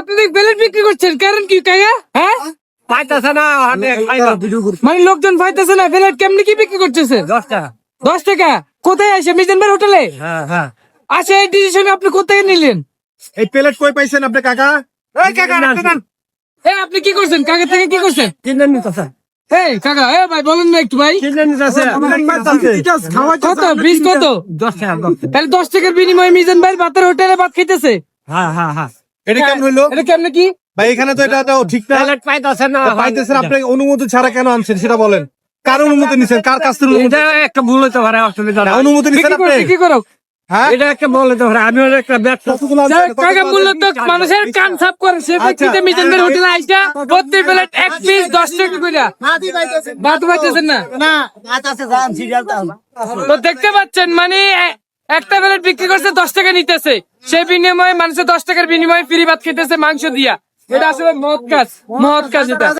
আপনি প্লেট বিক্রি করছেন কারণ কি কাকা? হ্যাঁ পাইতেছে না মানে লোকজন পাইতেছে না, প্লেট কেমনি কি বিক্রি করতেছে? 10 টাকা। 10 টাকা? কোথায় আসে মিজান ভাই হোটেলে? হ্যাঁ আচ্ছা, এই ডিসিশন আপনি কোথায় নিলেন? এই প্লেট কই পাইছেন আপনি কাকা? এই কাকা আপনি কি করছেন? কাকা থেকে কি করছেন? কিনে নিতেছে কাকা ভাই বলেন না একটু ভাই, কিনে নিতেছে কত বীজ কত? 10 টাকা। তাহলে 10 টাকার বিনিময়ে মিজান ভাই ভাতের হোটেলে ভাত খাইতেছে? হ্যাঁ এটা কেমন হইলো এটা কেমনে কি? ভাই? এখানে তো এটা তো ঠিক না। প্লেট পাইতেছে না পাইতেছেন, আপনি অনুমতি ছাড়া কেন আনছেন সেটা বলেন। কার অনুমতি নিছেন? কার কাছ থেকে অনুমতি? এটা একটা ভুল হইতে পারে, অসুবিধা নাই। অনুমতি নিছেন বিক্রি করো, আপনি? বিক্রি করো। হ্যাঁ, এটা একটা ভুল হইতে পারে, আমি একটা ব্যবসা কাকা মূল্য তো মানুষের কান সাফ করে, সে ব্যক্তিতে মিজান ভাই হোটেলে আইসা প্রতি প্লেট এক পিস 10 টাকা কইরা ভাত পাইতেছেন না। তো দেখতে পাচ্ছেন মানে একটা প্লেট বিক্রি করছে 10 টাকা নিতেছে, সেই বিনিময়ে মানুষের 10 টাকার বিনিময়ে ফ্রি ভাত খেতেছে মাংস দিয়া। এটা আসলে মহৎ কাজ, মহৎ কাজ এটা।